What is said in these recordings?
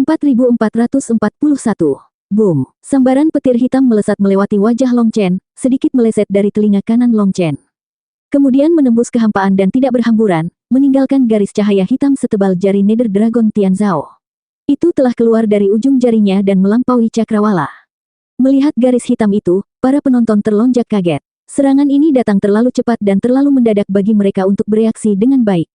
4441. Boom! Sambaran petir hitam melesat melewati wajah Long Chen, sedikit meleset dari telinga kanan Long Chen. Kemudian menembus kehampaan dan tidak berhamburan, meninggalkan garis cahaya hitam setebal jari Nether Dragon Tianzhao. Itu telah keluar dari ujung jarinya dan melampaui cakrawala. Melihat garis hitam itu, para penonton terlonjak kaget. Serangan ini datang terlalu cepat dan terlalu mendadak bagi mereka untuk bereaksi dengan baik.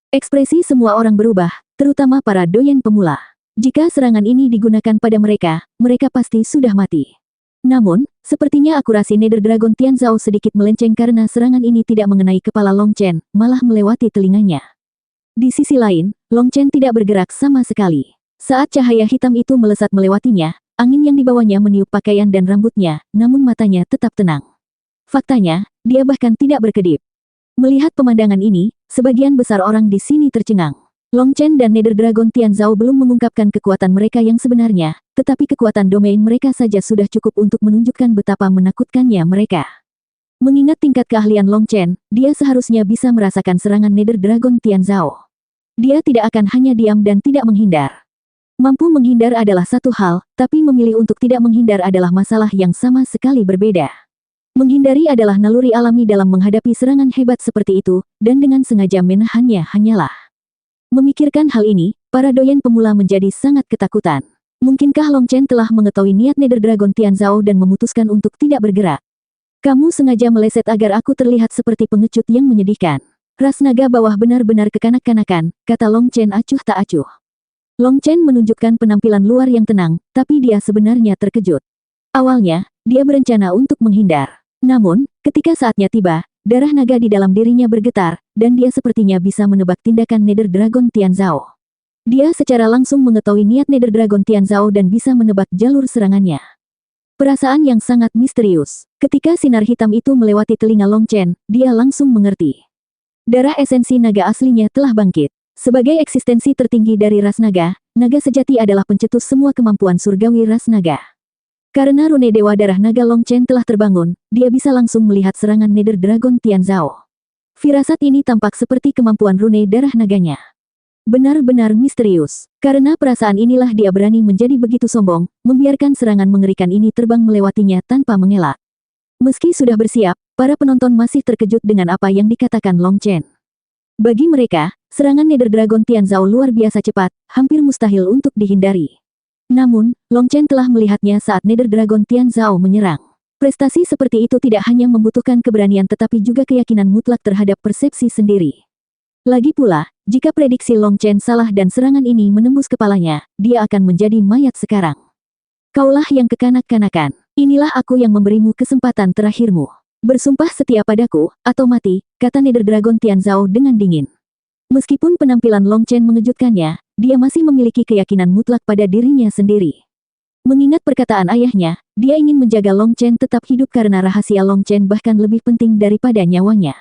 Ekspresi semua orang berubah, terutama para doyen pemula. Jika serangan ini digunakan pada mereka, mereka pasti sudah mati. Namun, sepertinya akurasi Nether Dragon Tianzhao sedikit melenceng karena serangan ini tidak mengenai kepala Long Chen, malah melewati telinganya. Di sisi lain, Long Chen tidak bergerak sama sekali. Saat cahaya hitam itu melesat melewatinya, angin yang dibawanya meniup pakaian dan rambutnya, namun matanya tetap tenang. Faktanya, dia bahkan tidak berkedip. Melihat pemandangan ini, sebagian besar orang di sini tercengang. Long Chen dan Nether Dragon Tianzhao belum mengungkapkan kekuatan mereka yang sebenarnya, tetapi kekuatan domain mereka saja sudah cukup untuk menunjukkan betapa menakutkannya mereka. Mengingat tingkat keahlian Long Chen, dia seharusnya bisa merasakan serangan Nether Dragon Tianzhao. Dia tidak akan hanya diam dan tidak menghindar. Mampu menghindar adalah satu hal, tapi memilih untuk tidak menghindar adalah masalah yang sama sekali berbeda. Menghindari adalah naluri alami dalam menghadapi serangan hebat seperti itu, dan dengan sengaja menahannya hanyalah. Memikirkan hal ini, para doyen pemula menjadi sangat ketakutan. Mungkinkah Long Chen telah mengetahui niat Nether Dragon Tianzhao dan memutuskan untuk tidak bergerak? Kamu sengaja meleset agar aku terlihat seperti pengecut yang menyedihkan. Ras naga bawah benar-benar kekanak-kanakan, kata Long Chen acuh tak acuh. Long Chen menunjukkan penampilan luar yang tenang, tapi dia sebenarnya terkejut. Awalnya, dia berencana untuk menghindar. Namun, ketika saatnya tiba, darah naga di dalam dirinya bergetar, dan dia sepertinya bisa menebak tindakan Nether Dragon Tianzhao. Dia secara langsung mengetahui niat Nether Dragon Tianzhao dan bisa menebak jalur serangannya. Perasaan yang sangat misterius. Ketika sinar hitam itu melewati telinga Long Chen, dia langsung mengerti. Darah esensi naga aslinya telah bangkit. Sebagai eksistensi tertinggi dari ras naga, naga sejati adalah pencetus semua kemampuan surgawi ras naga. Karena rune Dewa Darah Naga Long Chen telah terbangun, dia bisa langsung melihat serangan Nether Dragon Tianzhao. Firasat ini tampak seperti kemampuan rune darah naganya. Benar-benar misterius. Karena perasaan inilah dia berani menjadi begitu sombong, membiarkan serangan mengerikan ini terbang melewatinya tanpa mengelak. Meski sudah bersiap, para penonton masih terkejut dengan apa yang dikatakan Long Chen. Bagi mereka, serangan Nether Dragon Tianzhao luar biasa cepat, hampir mustahil untuk dihindari. Namun, Long Chen telah melihatnya saat Nether Dragon Tianzhao menyerang. Prestasi seperti itu tidak hanya membutuhkan keberanian tetapi juga keyakinan mutlak terhadap persepsi sendiri. Lagi pula, jika prediksi Long Chen salah dan serangan ini menembus kepalanya, dia akan menjadi mayat sekarang. Kaulah yang kekanak-kanakan. Inilah aku yang memberimu kesempatan terakhirmu. Bersumpah setia padaku, atau mati, kata Nether Dragon Tianzhao dengan dingin. Meskipun penampilan Long Chen mengejutkannya, dia masih memiliki keyakinan mutlak pada dirinya sendiri. Mengingat perkataan ayahnya, dia ingin menjaga Long Chen tetap hidup karena rahasia Long Chen bahkan lebih penting daripada nyawanya.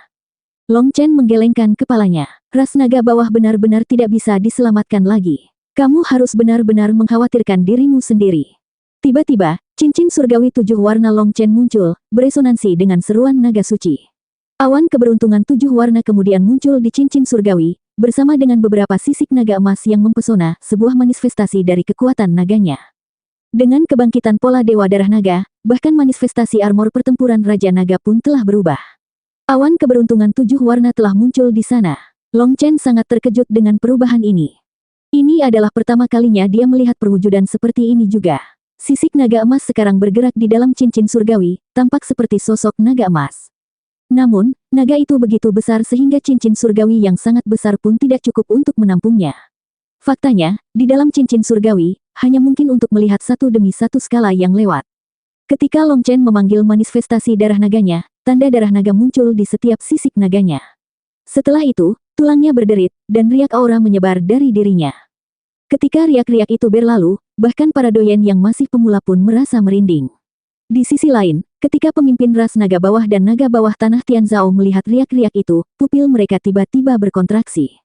Long Chen menggelengkan kepalanya. Ras naga bawah benar-benar tidak bisa diselamatkan lagi. Kamu harus benar-benar mengkhawatirkan dirimu sendiri. Tiba-tiba, cincin surgawi 7 warna Long Chen muncul, beresonansi dengan seruan naga suci. Awan keberuntungan 7 warna kemudian muncul di cincin surgawi, bersama dengan beberapa sisik naga emas yang mempesona, sebuah manifestasi dari kekuatan naganya. Dengan kebangkitan pola Dewa Darah Naga, bahkan manifestasi armor pertempuran Raja Naga pun telah berubah. Awan keberuntungan 7 warna telah muncul di sana. Long Chen sangat terkejut dengan perubahan ini. Ini adalah pertama kalinya dia melihat perwujudan seperti ini juga. Sisik naga emas sekarang bergerak di dalam cincin surgawi, tampak seperti sosok naga emas. Namun, naga itu begitu besar sehingga cincin surgawi yang sangat besar pun tidak cukup untuk menampungnya. Faktanya, di dalam cincin surgawi, hanya mungkin untuk melihat satu demi satu skala yang lewat. Ketika Long Chen memanggil manifestasi darah naganya, tanda darah naga muncul di setiap sisik naganya. Setelah itu, tulangnya berderit, dan riak aura menyebar dari dirinya. Ketika riak-riak itu berlalu, bahkan para doyen yang masih pemula pun merasa merinding. Di sisi lain, ketika pemimpin ras naga bawah dan naga bawah tanah Tianzhao melihat riak-riak itu, pupil mereka tiba-tiba berkontraksi.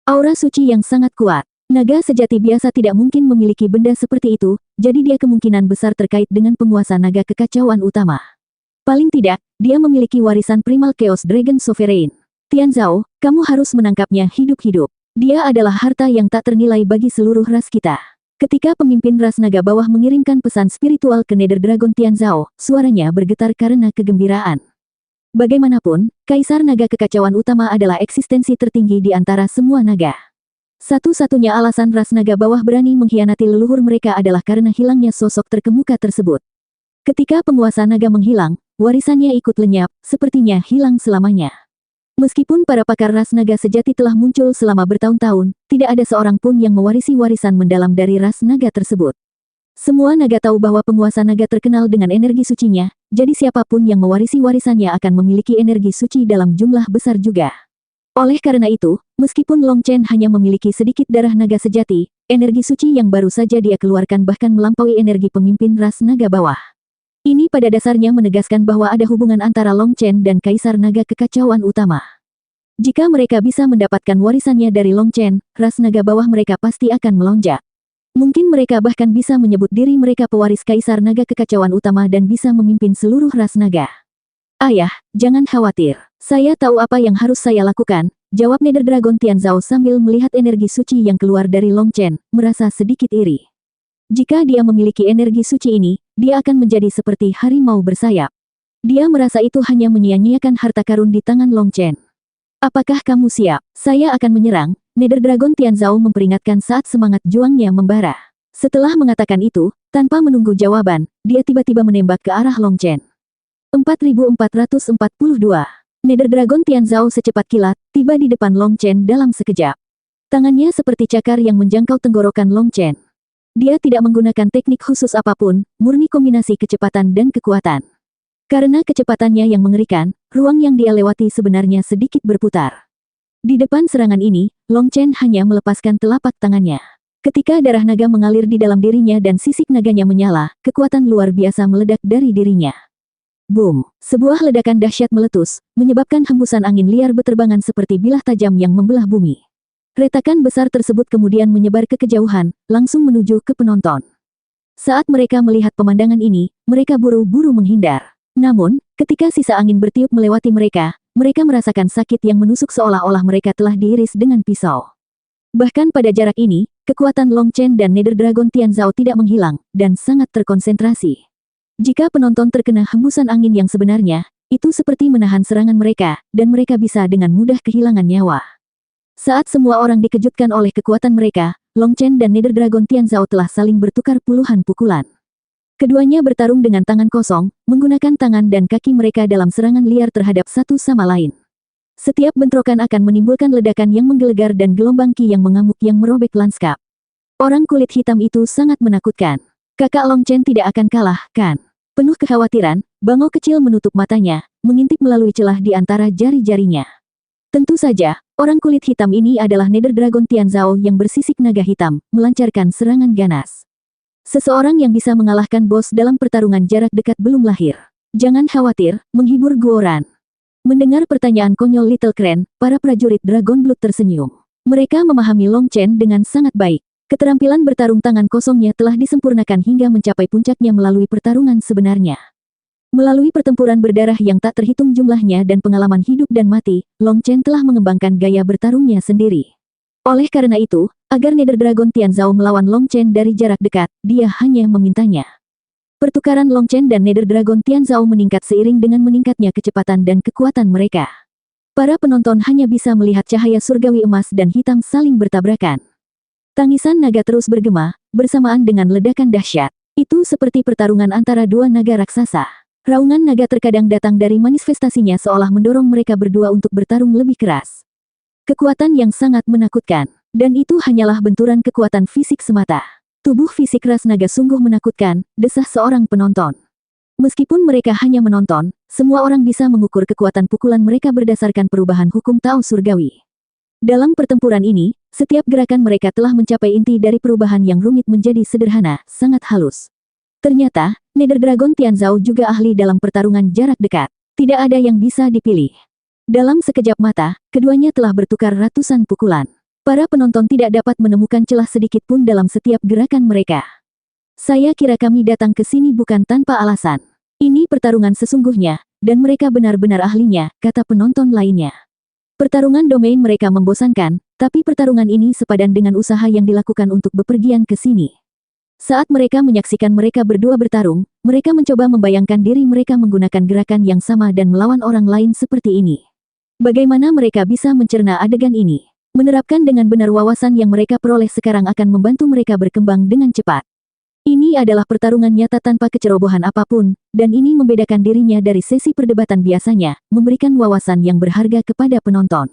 Aura suci yang sangat kuat. Naga sejati biasa tidak mungkin memiliki benda seperti itu, jadi dia kemungkinan besar terkait dengan penguasa naga kekacauan utama. Paling tidak, dia memiliki warisan primal Chaos Dragon Sovereign. Tianzhao, kamu harus menangkapnya hidup-hidup. Dia adalah harta yang tak ternilai bagi seluruh ras kita. Ketika pemimpin ras naga bawah mengirimkan pesan spiritual ke Nether Dragon Tianzhao, suaranya bergetar karena kegembiraan. Bagaimanapun, Kaisar Naga Kekacauan Utama adalah eksistensi tertinggi di antara semua naga. Satu-satunya alasan ras naga bawah berani mengkhianati leluhur mereka adalah karena hilangnya sosok terkemuka tersebut. Ketika penguasa naga menghilang, warisannya ikut lenyap, sepertinya hilang selamanya. Meskipun para pakar ras naga sejati telah muncul selama bertahun-tahun, tidak ada seorang pun yang mewarisi warisan mendalam dari ras naga tersebut. Semua naga tahu bahwa penguasa naga terkenal dengan energi sucinya, jadi siapapun yang mewarisi warisannya akan memiliki energi suci dalam jumlah besar juga. Oleh karena itu, meskipun Long Chen hanya memiliki sedikit darah naga sejati, energi suci yang baru saja dia keluarkan bahkan melampaui energi pemimpin ras naga bawah. Ini pada dasarnya menegaskan bahwa ada hubungan antara Long Chen dan Kaisar Naga Kekacauan Utama. Jika mereka bisa mendapatkan warisannya dari Long Chen, ras naga bawah mereka pasti akan melonjak. Mungkin mereka bahkan bisa menyebut diri mereka pewaris Kaisar Naga Kekacauan Utama dan bisa memimpin seluruh ras naga. Ayah, jangan khawatir. Saya tahu apa yang harus saya lakukan, jawab Nether Dragon Tianzhao sambil melihat energi suci yang keluar dari Long Chen, merasa sedikit iri. Jika dia memiliki energi suci ini, dia akan menjadi seperti harimau bersayap. Dia merasa itu hanya menyia-nyiakan harta karun di tangan Long Chen. Apakah kamu siap? Saya akan menyerang, Nether Dragon Tianzhao memperingatkan saat semangat juangnya membara. Setelah mengatakan itu, tanpa menunggu jawaban, dia tiba-tiba menembak ke arah Long Chen. 4442. Nether Dragon Tianzhao secepat kilat, tiba di depan Long Chen dalam sekejap. Tangannya seperti cakar yang menjangkau tenggorokan Long Chen. Dia tidak menggunakan teknik khusus apapun, murni kombinasi kecepatan dan kekuatan. Karena kecepatannya yang mengerikan, ruang yang dia lewati sebenarnya sedikit berputar. Di depan serangan ini, Long Chen hanya melepaskan telapak tangannya. Ketika darah naga mengalir di dalam dirinya dan sisik naganya menyala, kekuatan luar biasa meledak dari dirinya. Boom! Sebuah ledakan dahsyat meletus, menyebabkan hembusan angin liar berterbangan seperti bilah tajam yang membelah bumi. Retakan besar tersebut kemudian menyebar ke kejauhan, langsung menuju ke penonton. Saat mereka melihat pemandangan ini, mereka buru-buru menghindar. Namun, ketika sisa angin bertiup melewati mereka merasakan sakit yang menusuk seolah-olah mereka telah diiris dengan pisau. Bahkan pada jarak ini, kekuatan Long Chen dan Nether Dragon Tianzhao tidak menghilang, dan sangat terkonsentrasi. Jika penonton terkena hembusan angin yang sebenarnya, itu seperti menahan serangan mereka, dan mereka bisa dengan mudah kehilangan nyawa. Saat semua orang dikejutkan oleh kekuatan mereka, Long Chen dan Nether Dragon Tianzhao telah saling bertukar puluhan pukulan. Keduanya bertarung dengan tangan kosong, menggunakan tangan dan kaki mereka dalam serangan liar terhadap satu sama lain. Setiap bentrokan akan menimbulkan ledakan yang menggelegar dan gelombang ki yang mengamuk yang merobek lanskap. Orang kulit hitam itu sangat menakutkan. Kakak Long Chen tidak akan kalah, kan? Penuh kekhawatiran, bangau kecil menutup matanya, mengintip melalui celah di antara jari-jarinya. Tentu saja, orang kulit hitam ini adalah Nether Dragon Tianzhao yang bersisik naga hitam, melancarkan serangan ganas. Seseorang yang bisa mengalahkan bos dalam pertarungan jarak dekat belum lahir. Jangan khawatir, menghibur Guoran. Mendengar pertanyaan konyol Little Crane, para prajurit Dragon Blood tersenyum. Mereka memahami Long Chen dengan sangat baik. Keterampilan bertarung tangan kosongnya telah disempurnakan hingga mencapai puncaknya melalui pertarungan sebenarnya. Melalui pertempuran berdarah yang tak terhitung jumlahnya dan pengalaman hidup dan mati, Long Chen telah mengembangkan gaya bertarungnya sendiri. Oleh karena itu, agar Nether Dragon Tianzhao melawan Long Chen dari jarak dekat, dia hanya memintanya. Pertukaran Long Chen dan Nether Dragon Tianzhao meningkat seiring dengan meningkatnya kecepatan dan kekuatan mereka. Para penonton hanya bisa melihat cahaya surgawi emas dan hitam saling bertabrakan. Tangisan naga terus bergema, bersamaan dengan ledakan dahsyat. Itu seperti pertarungan antara dua naga raksasa. Raungan naga terkadang datang dari manifestasinya seolah mendorong mereka berdua untuk bertarung lebih keras. Kekuatan yang sangat menakutkan. Dan itu hanyalah benturan kekuatan fisik semata. Tubuh fisik ras naga sungguh menakutkan, desah seorang penonton. Meskipun mereka hanya menonton, semua orang bisa mengukur kekuatan pukulan mereka berdasarkan perubahan hukum Tao Surgawi. Dalam pertempuran ini, setiap gerakan mereka telah mencapai inti dari perubahan yang rumit menjadi sederhana, sangat halus. Ternyata, Nether Dragon Tianzhao juga ahli dalam pertarungan jarak dekat. Tidak ada yang bisa dipilih. Dalam sekejap mata, keduanya telah bertukar ratusan pukulan. Para penonton tidak dapat menemukan celah sedikit pun dalam setiap gerakan mereka. Saya kira kami datang ke sini bukan tanpa alasan. Ini pertarungan sesungguhnya, dan mereka benar-benar ahlinya, kata penonton lainnya. Pertarungan domain mereka membosankan, tapi pertarungan ini sepadan dengan usaha yang dilakukan untuk bepergian ke sini. Saat mereka menyaksikan mereka berdua bertarung, mereka mencoba membayangkan diri mereka menggunakan gerakan yang sama dan melawan orang lain seperti ini. Bagaimana mereka bisa mencerna adegan ini? Menerapkan dengan benar wawasan yang mereka peroleh sekarang akan membantu mereka berkembang dengan cepat. Ini adalah pertarungan nyata tanpa kecerobohan apapun, dan ini membedakan dirinya dari sesi perdebatan biasanya, memberikan wawasan yang berharga kepada penonton.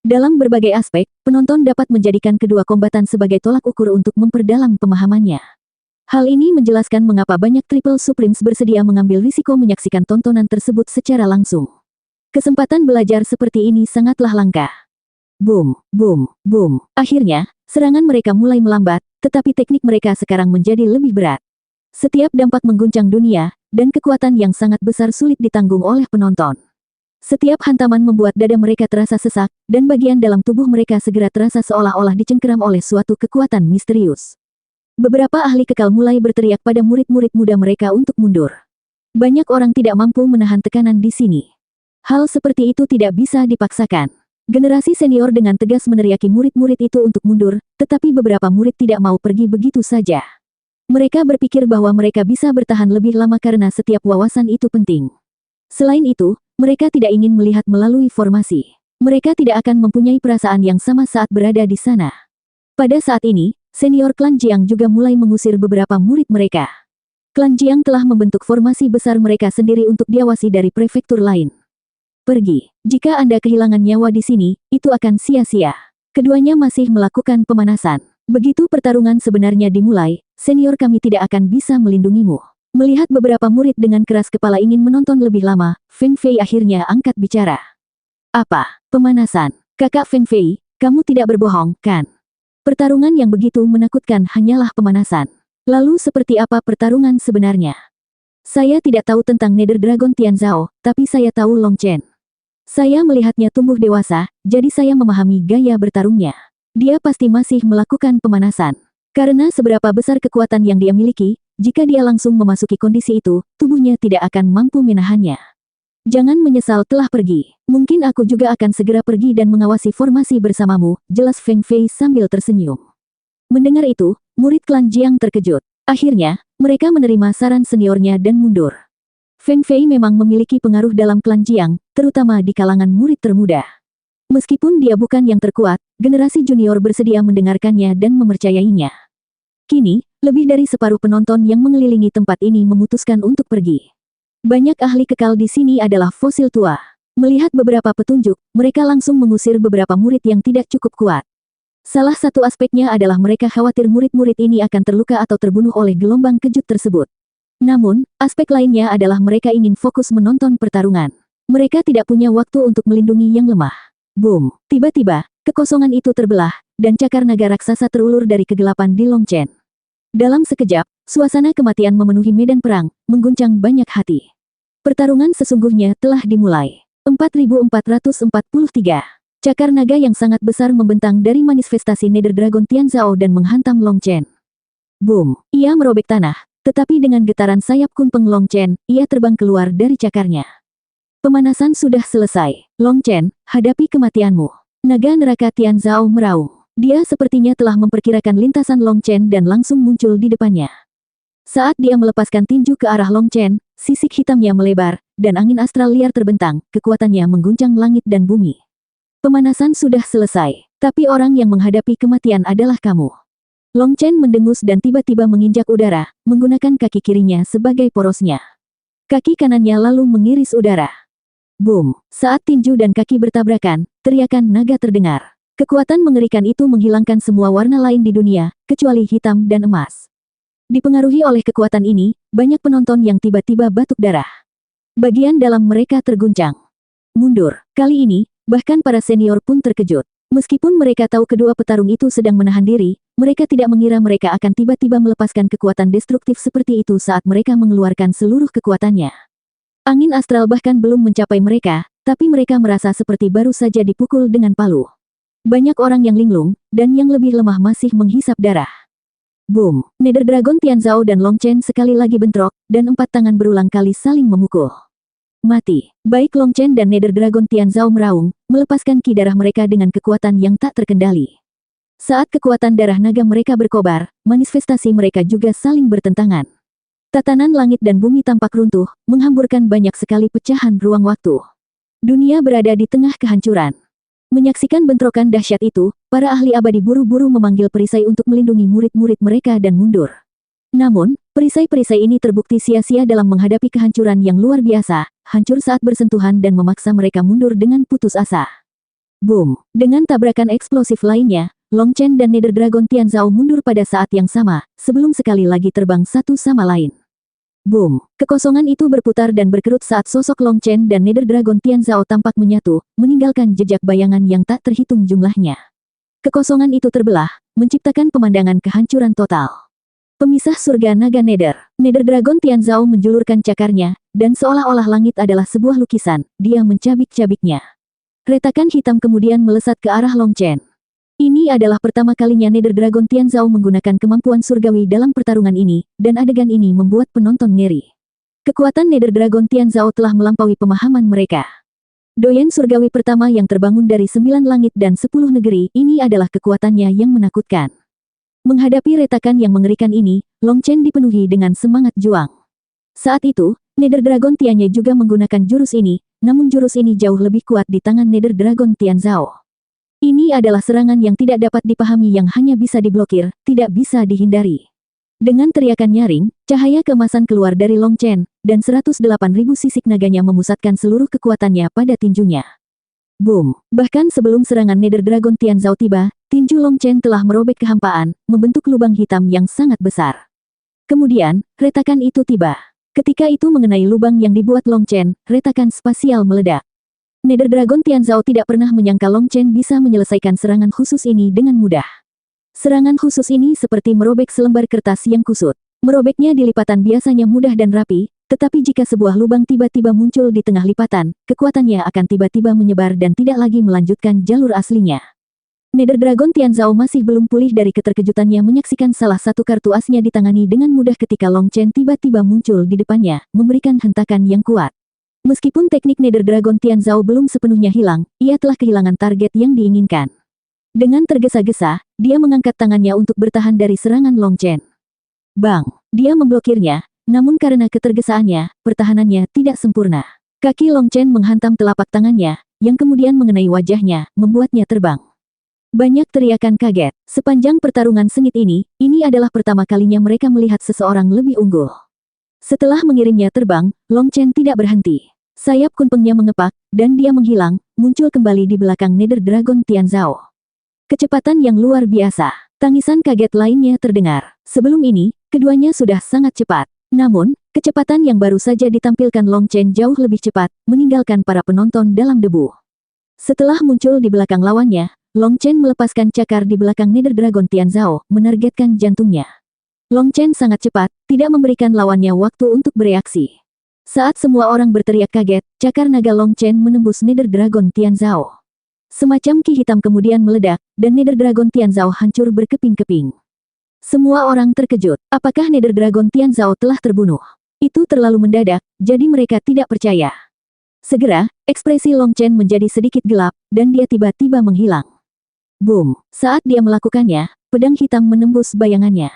Dalam berbagai aspek, penonton dapat menjadikan kedua kombatan sebagai tolak ukur untuk memperdalam pemahamannya. Hal ini menjelaskan mengapa banyak Triple Supremes bersedia mengambil risiko menyaksikan tontonan tersebut secara langsung. Kesempatan belajar seperti ini sangatlah langka. Boom, boom, boom. Akhirnya, serangan mereka mulai melambat, tetapi teknik mereka sekarang menjadi lebih berat. Setiap dampak mengguncang dunia, dan kekuatan yang sangat besar sulit ditanggung oleh penonton. Setiap hantaman membuat dada mereka terasa sesak, dan bagian dalam tubuh mereka segera terasa seolah-olah dicengkeram oleh suatu kekuatan misterius. Beberapa ahli kekal mulai berteriak pada murid-murid muda mereka untuk mundur. Banyak orang tidak mampu menahan tekanan di sini. Hal seperti itu tidak bisa dipaksakan. Generasi senior dengan tegas meneriaki murid-murid itu untuk mundur, tetapi beberapa murid tidak mau pergi begitu saja. Mereka berpikir bahwa mereka bisa bertahan lebih lama karena setiap wawasan itu penting. Selain itu, mereka tidak ingin melihat melalui formasi. Mereka tidak akan mempunyai perasaan yang sama saat berada di sana. Pada saat ini, senior klan Jiang juga mulai mengusir beberapa murid mereka. Klan Jiang telah membentuk formasi besar mereka sendiri untuk diawasi dari prefektur lain. Pergi. Jika Anda kehilangan nyawa di sini, itu akan sia-sia. Keduanya masih melakukan pemanasan. Begitu pertarungan sebenarnya dimulai, senior kami tidak akan bisa melindungimu. Melihat beberapa murid dengan keras kepala ingin menonton lebih lama, Feng Fei akhirnya angkat bicara. Apa? Pemanasan? Kakak Feng Fei, kamu tidak berbohong, kan? Pertarungan yang begitu menakutkan hanyalah pemanasan. Lalu seperti apa pertarungan sebenarnya? Saya tidak tahu tentang Nether Dragon Tianzhao, tapi saya tahu Long Chen. Saya melihatnya tumbuh dewasa, jadi saya memahami gaya bertarungnya. Dia pasti masih melakukan pemanasan. Karena seberapa besar kekuatan yang dia miliki, jika dia langsung memasuki kondisi itu, tubuhnya tidak akan mampu menahannya. Jangan menyesal telah pergi. Mungkin aku juga akan segera pergi dan mengawasi formasi bersamamu, jelas Feng Fei sambil tersenyum. Mendengar itu, murid klan Jiang terkejut. Akhirnya, mereka menerima saran seniornya dan mundur. Feng Fei memang memiliki pengaruh dalam klan Jiang, terutama di kalangan murid termuda. Meskipun dia bukan yang terkuat, generasi junior bersedia mendengarkannya dan mempercayainya. Kini, lebih dari separuh penonton yang mengelilingi tempat ini memutuskan untuk pergi. Banyak ahli kekal di sini adalah fosil tua. Melihat beberapa petunjuk, mereka langsung mengusir beberapa murid yang tidak cukup kuat. Salah satu aspeknya adalah mereka khawatir murid-murid ini akan terluka atau terbunuh oleh gelombang kejut tersebut. Namun, aspek lainnya adalah mereka ingin fokus menonton pertarungan. Mereka tidak punya waktu untuk melindungi yang lemah. Boom! Tiba-tiba, kekosongan itu terbelah, dan cakar naga raksasa terulur dari kegelapan di Long Chen. Dalam sekejap, suasana kematian memenuhi medan perang, mengguncang banyak hati. Pertarungan sesungguhnya telah dimulai. 4443. Cakar naga yang sangat besar membentang dari manifestasi Nether Dragon Tianzhao dan menghantam Long Chen. Boom! Ia merobek tanah. Tetapi dengan getaran sayap kunpeng Long Chen, ia terbang keluar dari cakarnya. Pemanasan sudah selesai. Long Chen, hadapi kematianmu. Naga neraka Tianzhao meraung. Dia sepertinya telah memperkirakan lintasan Long Chen dan langsung muncul di depannya. Saat dia melepaskan tinju ke arah Long Chen, sisik hitamnya melebar, dan angin astral liar terbentang, kekuatannya mengguncang langit dan bumi. Pemanasan sudah selesai, tapi orang yang menghadapi kematian adalah kamu. Long Chen mendengus dan tiba-tiba menginjak udara, menggunakan kaki kirinya sebagai porosnya. Kaki kanannya lalu mengiris udara. Boom! Saat tinju dan kaki bertabrakan, teriakan naga terdengar. Kekuatan mengerikan itu menghilangkan semua warna lain di dunia, kecuali hitam dan emas. Dipengaruhi oleh kekuatan ini, banyak penonton yang tiba-tiba batuk darah. Bagian dalam mereka terguncang. Mundur. Kali ini, bahkan para senior pun terkejut. Meskipun mereka tahu kedua petarung itu sedang menahan diri, mereka tidak mengira mereka akan tiba-tiba melepaskan kekuatan destruktif seperti itu saat mereka mengeluarkan seluruh kekuatannya. Angin astral bahkan belum mencapai mereka, tapi mereka merasa seperti baru saja dipukul dengan palu. Banyak orang yang linglung, dan yang lebih lemah masih menghisap darah. Boom! Nether Dragon Tianzhao dan Long Chen sekali lagi bentrok, dan 4 tangan berulang kali saling memukul. Mati. Baik Long Chen dan Nether Dragon Tianzhao meraung, melepaskan ki darah mereka dengan kekuatan yang tak terkendali. Saat kekuatan darah naga mereka berkobar, manifestasi mereka juga saling bertentangan. Tatanan langit dan bumi tampak runtuh, menghamburkan banyak sekali pecahan ruang waktu. Dunia berada di tengah kehancuran. Menyaksikan bentrokan dahsyat itu, para ahli abadi buru-buru memanggil perisai untuk melindungi murid-murid mereka dan mundur. Namun, perisai-perisai ini terbukti sia-sia dalam menghadapi kehancuran yang luar biasa, hancur saat bersentuhan dan memaksa mereka mundur dengan putus asa. Boom! Dengan tabrakan eksplosif lainnya, Long Chen dan Nether Dragon Tianzhao mundur pada saat yang sama, sebelum sekali lagi terbang satu sama lain. Boom! Kekosongan itu berputar dan berkerut saat sosok Long Chen dan Nether Dragon Tianzhao tampak menyatu, meninggalkan jejak bayangan yang tak terhitung jumlahnya. Kekosongan itu terbelah, menciptakan pemandangan kehancuran total. Pemisah surga naga Nether. Nether Dragon Tianzhao menjulurkan cakarnya, dan seolah-olah langit adalah sebuah lukisan, dia mencabik-cabiknya. Retakan hitam kemudian melesat ke arah Long Chen. Ini adalah pertama kalinya Nether Dragon Tianzhao menggunakan kemampuan surgawi dalam pertarungan ini, dan adegan ini membuat penonton ngeri. Kekuatan Nether Dragon Tianzhao telah melampaui pemahaman mereka. Doyen surgawi pertama yang terbangun dari 9 langit dan 10 negeri, ini adalah kekuatannya yang menakutkan. Menghadapi retakan yang mengerikan ini, Long Chen dipenuhi dengan semangat juang. Saat itu, Nether Dragon Tianzhao juga menggunakan jurus ini, namun jurus ini jauh lebih kuat di tangan Nether Dragon Tianzhao. Ini adalah serangan yang tidak dapat dipahami yang hanya bisa diblokir, tidak bisa dihindari. Dengan teriakan nyaring, cahaya keemasan keluar dari Long Chen, dan 108.000 sisik naganya memusatkan seluruh kekuatannya pada tinjunya. Boom! Bahkan sebelum serangan Nether Dragon Tianzhao tiba, tinju Long Chen telah merobek kehampaan, membentuk lubang hitam yang sangat besar. Kemudian, retakan itu tiba. Ketika itu mengenai lubang yang dibuat Long Chen, retakan spasial meledak. Nether Dragon Tianzhao tidak pernah menyangka Long Chen bisa menyelesaikan serangan khusus ini dengan mudah. Serangan khusus ini seperti merobek selembar kertas yang kusut. Merobeknya di lipatan biasanya mudah dan rapi, tetapi jika sebuah lubang tiba-tiba muncul di tengah lipatan, kekuatannya akan tiba-tiba menyebar dan tidak lagi melanjutkan jalur aslinya. Nether Dragon Tianzhao masih belum pulih dari keterkejutannya menyaksikan salah satu kartu asnya ditangani dengan mudah ketika Long Chen tiba-tiba muncul di depannya, memberikan hentakan yang kuat. Meskipun teknik Nether Dragon Tianzhao belum sepenuhnya hilang, ia telah kehilangan target yang diinginkan. Dengan tergesa-gesa, dia mengangkat tangannya untuk bertahan dari serangan Long Chen. Bang! Dia memblokirnya, namun karena ketergesaannya, pertahanannya tidak sempurna. Kaki Long Chen menghantam telapak tangannya, yang kemudian mengenai wajahnya, membuatnya terbang. Banyak teriakan kaget. Sepanjang pertarungan sengit ini adalah pertama kalinya mereka melihat seseorang lebih unggul. Setelah mengirimnya terbang, Long Chen tidak berhenti. Sayap kunpengnya mengepak, dan dia menghilang, muncul kembali di belakang Nether Dragon Tianzhao. Kecepatan yang luar biasa. Tangisan kaget lainnya terdengar. Sebelum ini, keduanya sudah sangat cepat. Namun, kecepatan yang baru saja ditampilkan Long Chen jauh lebih cepat, meninggalkan para penonton dalam debu. Setelah muncul di belakang lawannya, Long Chen melepaskan cakar di belakang Nether Dragon Tianzhao, menargetkan jantungnya. Long Chen sangat cepat, tidak memberikan lawannya waktu untuk bereaksi. Saat semua orang berteriak kaget, cakar naga Long Chen menembus Nether Dragon Tianzhao. Semacam ki hitam kemudian meledak, dan Nether Dragon Tianzhao hancur berkeping-keping. Semua orang terkejut, apakah Nether Dragon Tianzhao telah terbunuh? Itu terlalu mendadak, jadi mereka tidak percaya. Segera, ekspresi Long Chen menjadi sedikit gelap, dan dia tiba-tiba menghilang. Boom! Saat dia melakukannya, pedang hitam menembus bayangannya.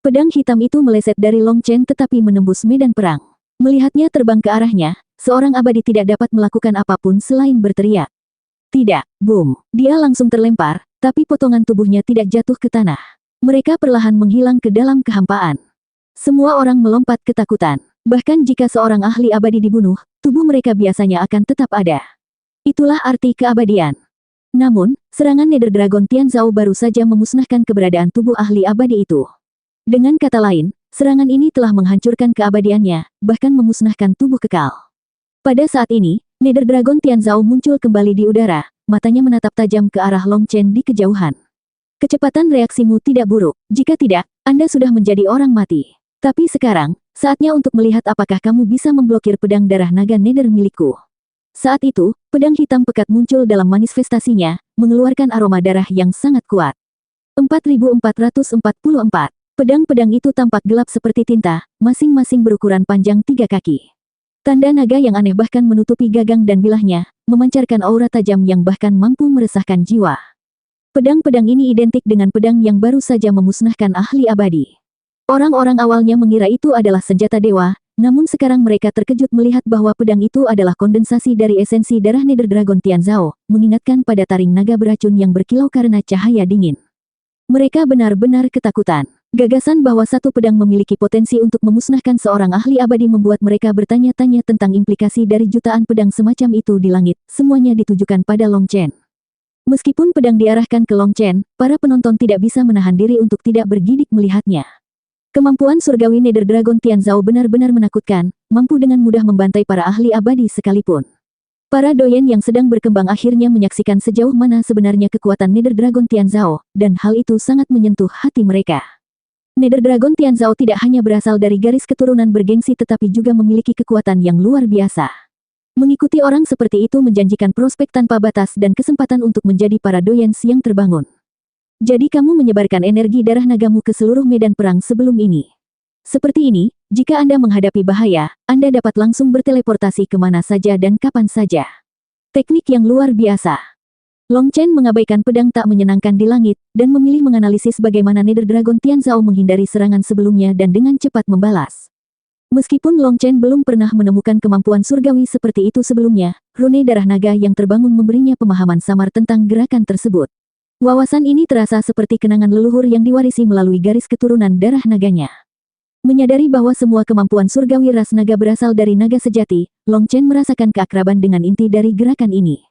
Pedang hitam itu meleset dari Long Chen tetapi menembus medan perang. Melihatnya terbang ke arahnya, seorang abadi tidak dapat melakukan apapun selain berteriak. Tidak, boom! Dia langsung terlempar, tapi potongan tubuhnya tidak jatuh ke tanah. Mereka perlahan menghilang ke dalam kehampaan. Semua orang melompat ketakutan. Bahkan jika seorang ahli abadi dibunuh, tubuh mereka biasanya akan tetap ada. Itulah arti keabadian. Namun, serangan Nether Dragon Tianzhao baru saja memusnahkan keberadaan tubuh ahli abadi itu. Dengan kata lain, serangan ini telah menghancurkan keabadiannya, bahkan memusnahkan tubuh kekal. Pada saat ini, Nether Dragon Tianzhao muncul kembali di udara, matanya menatap tajam ke arah Long Chen di kejauhan. Kecepatan reaksimu tidak buruk, jika tidak, Anda sudah menjadi orang mati. Tapi sekarang, saatnya untuk melihat apakah kamu bisa memblokir pedang darah naga Nether milikku. Saat itu, pedang hitam pekat muncul dalam manifestasinya, mengeluarkan aroma darah yang sangat kuat. 4444. Pedang-pedang itu tampak gelap seperti tinta, masing-masing berukuran panjang 3 kaki. Tanda naga yang aneh bahkan menutupi gagang dan bilahnya, memancarkan aura tajam yang bahkan mampu meresahkan jiwa. Pedang-pedang ini identik dengan pedang yang baru saja memusnahkan ahli abadi. Orang-orang awalnya mengira itu adalah senjata dewa, namun sekarang mereka terkejut melihat bahwa pedang itu adalah kondensasi dari esensi darah Nether Dragon Tianzhao, mengingatkan pada taring naga beracun yang berkilau karena cahaya dingin. Mereka benar-benar ketakutan. Gagasan bahwa satu pedang memiliki potensi untuk memusnahkan seorang ahli abadi membuat mereka bertanya-tanya tentang implikasi dari jutaan pedang semacam itu di langit, semuanya ditujukan pada Long Chen. Meskipun pedang diarahkan ke Long Chen, para penonton tidak bisa menahan diri untuk tidak bergidik melihatnya. Kemampuan surgawi Nether Dragon Tianzhao benar-benar menakutkan, mampu dengan mudah membantai para ahli abadi sekalipun. Para doyen yang sedang berkembang akhirnya menyaksikan sejauh mana sebenarnya kekuatan Nether Dragon Tianzhao, dan hal itu sangat menyentuh hati mereka. Nether Dragon Tianzhao tidak hanya berasal dari garis keturunan bergengsi tetapi juga memiliki kekuatan yang luar biasa. Mengikuti orang seperti itu menjanjikan prospek tanpa batas dan kesempatan untuk menjadi para doyens yang terbangun. Jadi kamu menyebarkan energi darah nagamu ke seluruh medan perang sebelum ini. Seperti ini, jika Anda menghadapi bahaya, Anda dapat langsung berteleportasi kemana saja dan kapan saja. Teknik yang luar biasa. Long Chen mengabaikan pedang tak menyenangkan di langit, dan memilih menganalisis bagaimana Nether Dragon Tianzhao menghindari serangan sebelumnya dan dengan cepat membalas. Meskipun Long Chen belum pernah menemukan kemampuan surgawi seperti itu sebelumnya, rune darah naga yang terbangun memberinya pemahaman samar tentang gerakan tersebut. Wawasan ini terasa seperti kenangan leluhur yang diwarisi melalui garis keturunan darah naganya. Menyadari bahwa semua kemampuan surgawi ras naga berasal dari naga sejati, Long Chen merasakan keakraban dengan inti dari gerakan ini.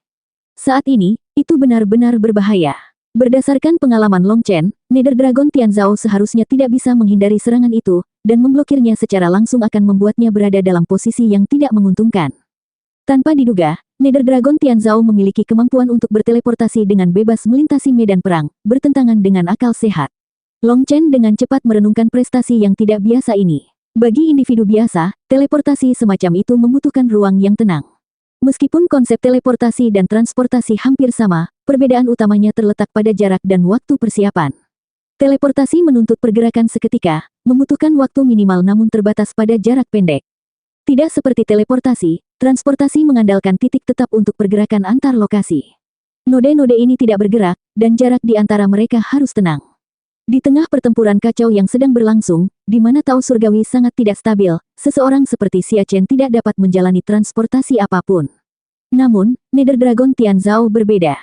Saat ini, itu benar-benar berbahaya. Berdasarkan pengalaman Long Chen, Nether Dragon Tianzhao seharusnya tidak bisa menghindari serangan itu, dan memblokirnya secara langsung akan membuatnya berada dalam posisi yang tidak menguntungkan. Tanpa diduga, Nether Dragon Tianzhao memiliki kemampuan untuk berteleportasi dengan bebas melintasi medan perang, bertentangan dengan akal sehat. Long Chen dengan cepat merenungkan prestasi yang tidak biasa ini. Bagi individu biasa, teleportasi semacam itu membutuhkan ruang yang tenang. Meskipun konsep teleportasi dan transportasi hampir sama, perbedaan utamanya terletak pada jarak dan waktu persiapan. Teleportasi menuntut pergerakan seketika, membutuhkan waktu minimal namun terbatas pada jarak pendek. Tidak seperti teleportasi, transportasi mengandalkan titik tetap untuk pergerakan antar lokasi. Node-node ini tidak bergerak, dan jarak di antara mereka harus tenang. Di tengah pertempuran kacau yang sedang berlangsung, di mana Taos surgawi sangat tidak stabil, seseorang seperti Xia Chen tidak dapat menjalani transportasi apapun. Namun, Nether Dragon Tianzhao berbeda.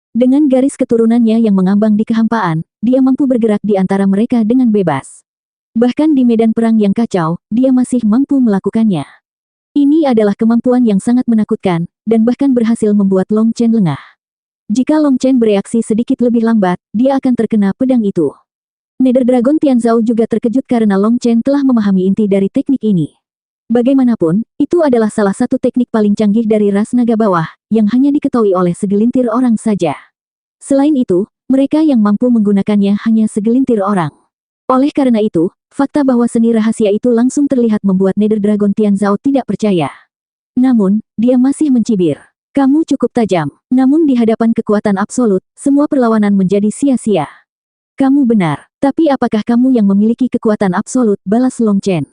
Dengan garis keturunannya yang mengambang di kehampaan, dia mampu bergerak di antara mereka dengan bebas. Bahkan di medan perang yang kacau, dia masih mampu melakukannya. Ini adalah kemampuan yang sangat menakutkan, dan bahkan berhasil membuat Long Chen lengah. Jika Long Chen bereaksi sedikit lebih lambat, dia akan terkena pedang itu. Nether Dragon Tianzhao juga terkejut karena Long Chen telah memahami inti dari teknik ini. Bagaimanapun, itu adalah salah satu teknik paling canggih dari ras naga bawah, yang hanya diketahui oleh segelintir orang saja. Selain itu, mereka yang mampu menggunakannya hanya segelintir orang. Oleh karena itu, fakta bahwa seni rahasia itu langsung terlihat membuat Nether Dragon Tianzhao tidak percaya. Namun, dia masih mencibir. Kamu cukup tajam, namun di hadapan kekuatan absolut, semua perlawanan menjadi sia-sia. Kamu benar, tapi apakah kamu yang memiliki kekuatan absolut, balas Long Chen.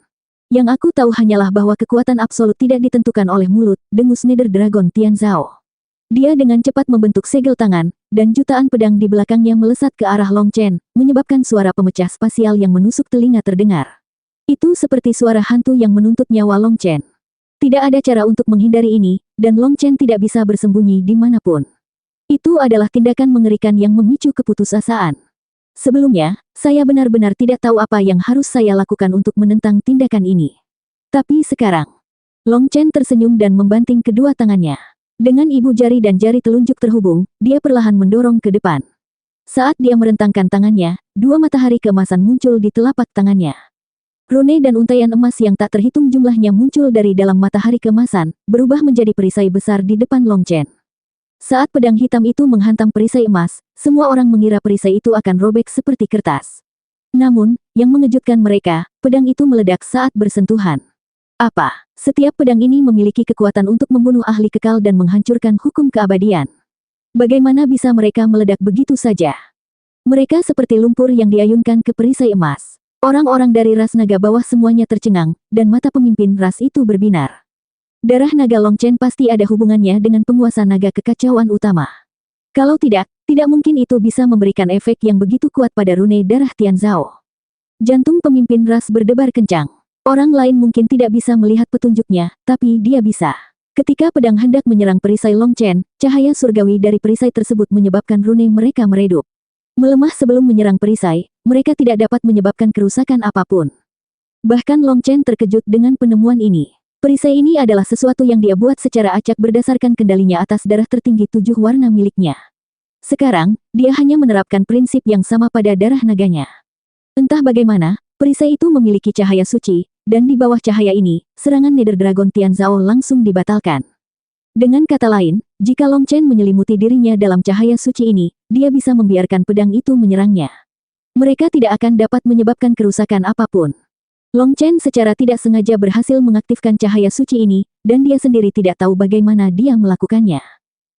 Yang aku tahu hanyalah bahwa kekuatan absolut tidak ditentukan oleh mulut, dengus Nether Dragon Tianzhao. Dia dengan cepat membentuk segel tangan, dan jutaan pedang di belakangnya melesat ke arah Long Chen, menyebabkan suara pemecah spasial yang menusuk telinga terdengar. Itu seperti suara hantu yang menuntut nyawa Long Chen. Tidak ada cara untuk menghindari ini, dan Long Chen tidak bisa bersembunyi dimanapun. Itu adalah tindakan mengerikan yang memicu keputusasaan. Sebelumnya, saya benar-benar tidak tahu apa yang harus saya lakukan untuk menentang tindakan ini. Tapi sekarang, Long Chen tersenyum dan membanting kedua tangannya. Dengan ibu jari dan jari telunjuk terhubung, dia perlahan mendorong ke depan. Saat dia merentangkan tangannya, dua matahari keemasan muncul di telapak tangannya. Rune dan untaian emas yang tak terhitung jumlahnya muncul dari dalam matahari keemasan, berubah menjadi perisai besar di depan Long Chen. Saat pedang hitam itu menghantam perisai emas, semua orang mengira perisai itu akan robek seperti kertas. Namun, yang mengejutkan mereka, pedang itu meledak saat bersentuhan. Apa? Setiap pedang ini memiliki kekuatan untuk membunuh ahli kekal dan menghancurkan hukum keabadian. Bagaimana bisa mereka meledak begitu saja? Mereka seperti lumpur yang diayunkan ke perisai emas. Orang-orang dari ras naga bawah semuanya tercengang, dan mata pemimpin ras itu berbinar. Darah naga Long Chen pasti ada hubungannya dengan penguasa naga kekacauan utama. Kalau tidak, tidak mungkin itu bisa memberikan efek yang begitu kuat pada rune darah Tianzhao. Jantung pemimpin ras berdebar kencang. Orang lain mungkin tidak bisa melihat petunjuknya, tapi dia bisa. Ketika pedang hendak menyerang perisai Long Chen, cahaya surgawi dari perisai tersebut menyebabkan rune mereka meredup. Melemah sebelum menyerang perisai, mereka tidak dapat menyebabkan kerusakan apapun. Bahkan Long Chen terkejut dengan penemuan ini. Perisai ini adalah sesuatu yang dia buat secara acak berdasarkan kendalinya atas darah tertinggi 7 warna miliknya. Sekarang, dia hanya menerapkan prinsip yang sama pada darah naganya. Entah bagaimana, perisai itu memiliki cahaya suci, dan di bawah cahaya ini, serangan Nether Dragon Tianzhao langsung dibatalkan. Dengan kata lain, jika Long Chen menyelimuti dirinya dalam cahaya suci ini, dia bisa membiarkan pedang itu menyerangnya. Mereka tidak akan dapat menyebabkan kerusakan apapun. Long Chen secara tidak sengaja berhasil mengaktifkan cahaya suci ini, dan dia sendiri tidak tahu bagaimana dia melakukannya.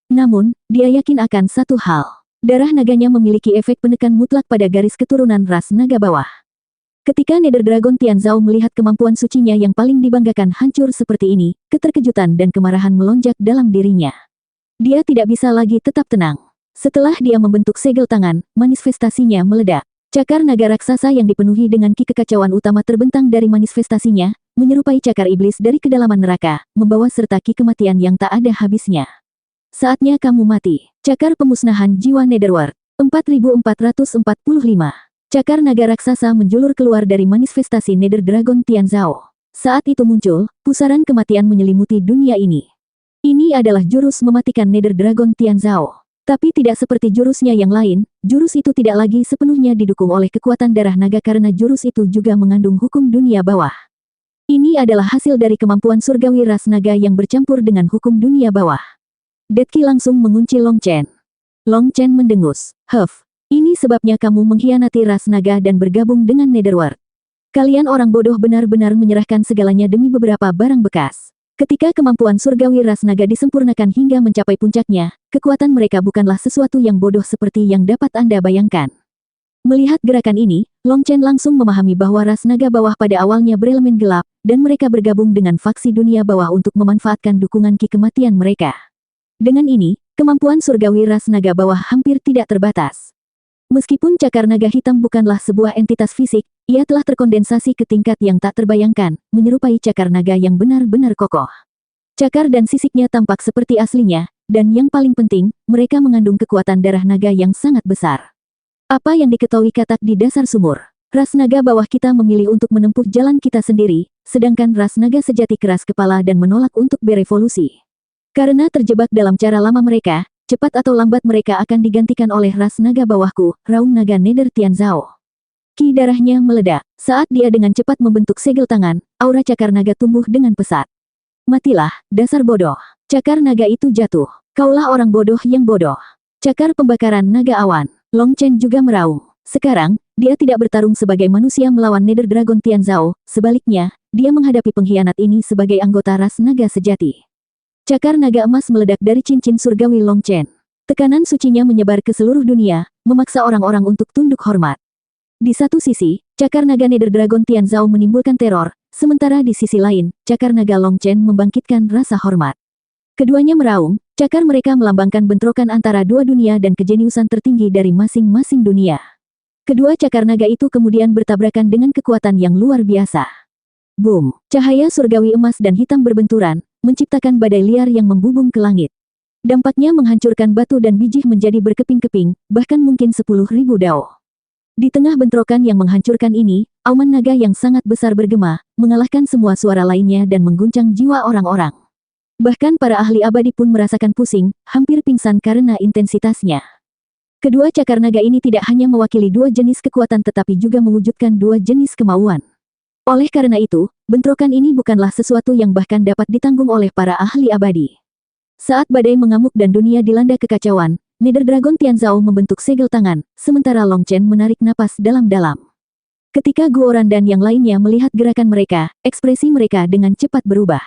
Namun, dia yakin akan satu hal. Darah naganya memiliki efek penekan mutlak pada garis keturunan ras naga bawah. Ketika Nether Dragon Tianzhao melihat kemampuan sucinya yang paling dibanggakan hancur seperti ini, keterkejutan dan kemarahan melonjak dalam dirinya. Dia tidak bisa lagi tetap tenang. Setelah dia membentuk segel tangan, manifestasinya meledak. Cakar naga raksasa yang dipenuhi dengan ki kekacauan utama terbentang dari manifestasinya, menyerupai cakar iblis dari kedalaman neraka, membawa serta ki kematian yang tak ada habisnya. Saatnya kamu mati. Cakar pemusnahan jiwa Netherworld. 4445. Cakar naga raksasa menjulur keluar dari manifestasi Nether Dragon Tianzhao. Saat itu muncul, pusaran kematian menyelimuti dunia ini. Ini adalah jurus mematikan Nether Dragon Tianzhao. Tapi tidak seperti jurusnya yang lain, jurus itu tidak lagi sepenuhnya didukung oleh kekuatan darah naga karena jurus itu juga mengandung hukum dunia bawah. Ini adalah hasil dari kemampuan surgawi ras naga yang bercampur dengan hukum dunia bawah. Dead Ki langsung mengunci Long Chen. Long Chen mendengus. Ini sebabnya kamu mengkhianati ras naga dan bergabung dengan Netherworld. Kalian orang bodoh benar-benar menyerahkan segalanya demi beberapa barang bekas. Ketika kemampuan surgawi ras naga disempurnakan hingga mencapai puncaknya, kekuatan mereka bukanlah sesuatu yang bodoh seperti yang dapat Anda bayangkan. Melihat gerakan ini, Long Chen langsung memahami bahwa ras naga bawah pada awalnya berelemen gelap, dan mereka bergabung dengan faksi dunia bawah untuk memanfaatkan dukungan ki kematian mereka. Dengan ini, kemampuan surgawi ras naga bawah hampir tidak terbatas. Meskipun cakar naga hitam bukanlah sebuah entitas fisik, ia telah terkondensasi ke tingkat yang tak terbayangkan, menyerupai cakar naga yang benar-benar kokoh. Cakar dan sisiknya tampak seperti aslinya, dan yang paling penting, mereka mengandung kekuatan darah naga yang sangat besar. Apa yang diketahui katak di dasar sumur? Ras naga bawah kita memilih untuk menempuh jalan kita sendiri, sedangkan ras naga sejati keras kepala dan menolak untuk berevolusi. Karena terjebak dalam cara lama mereka, cepat atau lambat mereka akan digantikan oleh ras naga bawahku, Raung Naga Nether Tianzhao. Ki darahnya meledak. Saat dia dengan cepat membentuk segel tangan, aura cakar naga tumbuh dengan pesat. Matilah, dasar bodoh. Cakar naga itu jatuh. Kaulah orang bodoh yang bodoh. Cakar pembakaran naga awan. Long Chen juga meraung. Sekarang, dia tidak bertarung sebagai manusia melawan Nether Dragon Tianzhao, sebaliknya, dia menghadapi pengkhianat ini sebagai anggota ras naga sejati. Cakar naga emas meledak dari cincin surgawi Long Chen. Tekanan sucinya menyebar ke seluruh dunia, memaksa orang-orang untuk tunduk hormat. Di satu sisi, cakar naga Nether Dragon Tianzhao menimbulkan teror, sementara di sisi lain, cakar naga Long Chen membangkitkan rasa hormat. Keduanya meraung, cakar mereka melambangkan bentrokan antara dua dunia dan kejeniusan tertinggi dari masing-masing dunia. Kedua cakar naga itu kemudian bertabrakan dengan kekuatan yang luar biasa. Boom! Cahaya surgawi emas dan hitam berbenturan, menciptakan badai liar yang membubung ke langit. Dampaknya menghancurkan batu dan biji menjadi berkeping-keping, bahkan mungkin 10.000 dao. Di tengah bentrokan yang menghancurkan ini, auman naga yang sangat besar bergema, mengalahkan semua suara lainnya dan mengguncang jiwa orang-orang. Bahkan para ahli abadi pun merasakan pusing, hampir pingsan karena intensitasnya. Kedua cakar naga ini tidak hanya mewakili dua jenis kekuatan tetapi juga mewujudkan dua jenis kemauan. Oleh karena itu, bentrokan ini bukanlah sesuatu yang bahkan dapat ditanggung oleh para ahli abadi. Saat badai mengamuk dan dunia dilanda kekacauan, Nether Dragon Tianzhao membentuk segel tangan, sementara Long Chen menarik napas dalam-dalam. Ketika Guoran dan yang lainnya melihat gerakan mereka, ekspresi mereka dengan cepat berubah.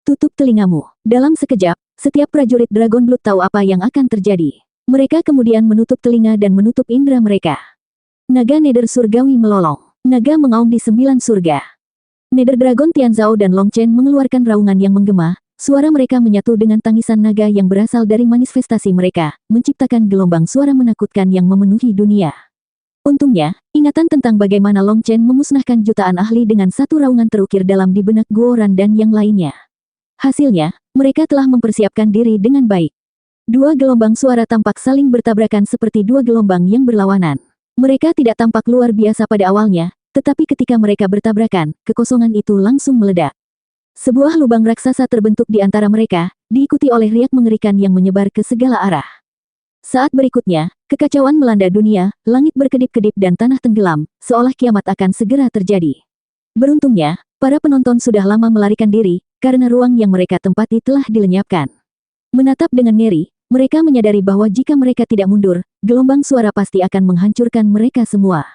Tutup telingamu. Dalam sekejap, setiap prajurit Dragon Blood tahu apa yang akan terjadi. Mereka kemudian menutup telinga dan menutup indera mereka. Naga Nether surgawi melolong. Naga mengaum di 9 surga. Nether Dragon Tianzhao dan Long Chen mengeluarkan raungan yang menggema, suara mereka menyatu dengan tangisan naga yang berasal dari manifestasi mereka, menciptakan gelombang suara menakutkan yang memenuhi dunia. Untungnya, ingatan tentang bagaimana Long Chen memusnahkan jutaan ahli dengan satu raungan terukir dalam di benak Guoran dan yang lainnya. Hasilnya, mereka telah mempersiapkan diri dengan baik. Dua gelombang suara tampak saling bertabrakan seperti dua gelombang yang berlawanan. Mereka tidak tampak luar biasa pada awalnya, tetapi ketika mereka bertabrakan, kekosongan itu langsung meledak. Sebuah lubang raksasa terbentuk di antara mereka, diikuti oleh riak mengerikan yang menyebar ke segala arah. Saat berikutnya, kekacauan melanda dunia, langit berkedip-kedip dan tanah tenggelam, seolah kiamat akan segera terjadi. Beruntungnya, para penonton sudah lama melarikan diri, karena ruang yang mereka tempati telah dilenyapkan. Menatap dengan ngeri, mereka menyadari bahwa jika mereka tidak mundur, gelombang suara pasti akan menghancurkan mereka semua.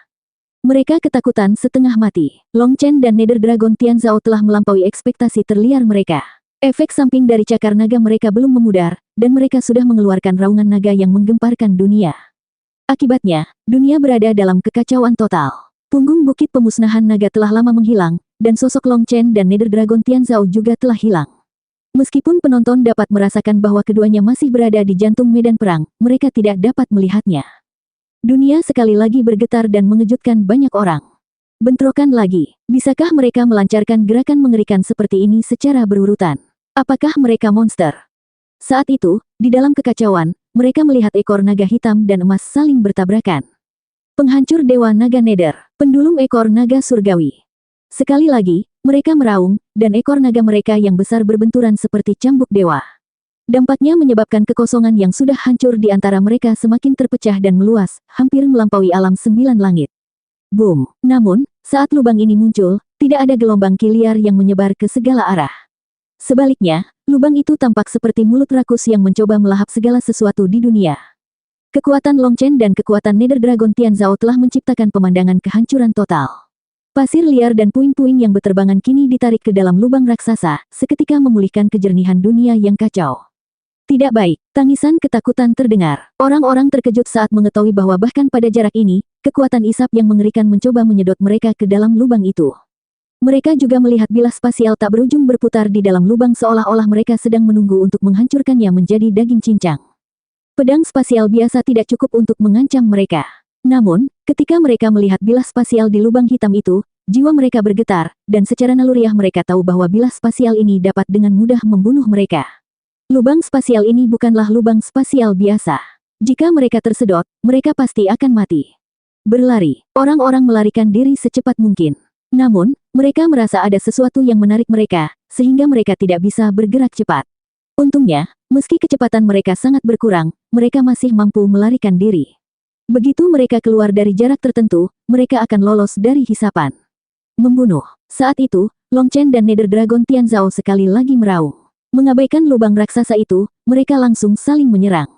Mereka ketakutan setengah mati. Long Chen dan Nether Dragon Tianzhao telah melampaui ekspektasi terliar mereka. Efek samping dari cakar naga mereka belum memudar, dan mereka sudah mengeluarkan raungan naga yang menggemparkan dunia. Akibatnya, dunia berada dalam kekacauan total. Punggung bukit pemusnahan naga telah lama menghilang, dan sosok Long Chen dan Nether Dragon Tianzhao juga telah hilang. Meskipun penonton dapat merasakan bahwa keduanya masih berada di jantung medan perang, mereka tidak dapat melihatnya. Dunia sekali lagi bergetar dan mengejutkan banyak orang. Bentrokan lagi. Bisakah mereka melancarkan gerakan mengerikan seperti ini secara berurutan? Apakah mereka monster? Saat itu, di dalam kekacauan, mereka melihat ekor naga hitam dan emas saling bertabrakan. Penghancur Dewa Naga Nether, pendulum ekor naga surgawi. Sekali lagi, mereka meraung, dan ekor naga mereka yang besar berbenturan seperti cambuk dewa. Dampaknya menyebabkan kekosongan yang sudah hancur di antara mereka semakin terpecah dan meluas, hampir melampaui alam 9 langit. Boom! Namun, saat lubang ini muncul, tidak ada gelombang ki liar yang menyebar ke segala arah. Sebaliknya, lubang itu tampak seperti mulut rakus yang mencoba melahap segala sesuatu di dunia. Kekuatan Long Chen dan kekuatan Nether Dragon Tianzhao telah menciptakan pemandangan kehancuran total. Pasir liar dan puing-puing yang berterbangan kini ditarik ke dalam lubang raksasa, seketika memulihkan kejernihan dunia yang kacau. Tidak baik, tangisan ketakutan terdengar. Orang-orang terkejut saat mengetahui bahwa bahkan pada jarak ini, kekuatan isap yang mengerikan mencoba menyedot mereka ke dalam lubang itu. Mereka juga melihat bilah spasial tak berujung berputar di dalam lubang seolah-olah mereka sedang menunggu untuk menghancurkannya menjadi daging cincang. Pedang spasial biasa tidak cukup untuk mengancam mereka. Namun, ketika mereka melihat bilah spasial di lubang hitam itu, jiwa mereka bergetar, dan secara naluriah mereka tahu bahwa bilah spasial ini dapat dengan mudah membunuh mereka. Lubang spasial ini bukanlah lubang spasial biasa. Jika mereka tersedot, mereka pasti akan mati. Berlari, orang-orang melarikan diri secepat mungkin. Namun, mereka merasa ada sesuatu yang menarik mereka, sehingga mereka tidak bisa bergerak cepat. Untungnya, meski kecepatan mereka sangat berkurang, mereka masih mampu melarikan diri. Begitu mereka keluar dari jarak tertentu, mereka akan lolos dari hisapan. Membunuh. Saat itu, Long Chen dan Nether Dragon Tianzhao sekali lagi meraung. Mengabaikan lubang raksasa itu, mereka langsung saling menyerang.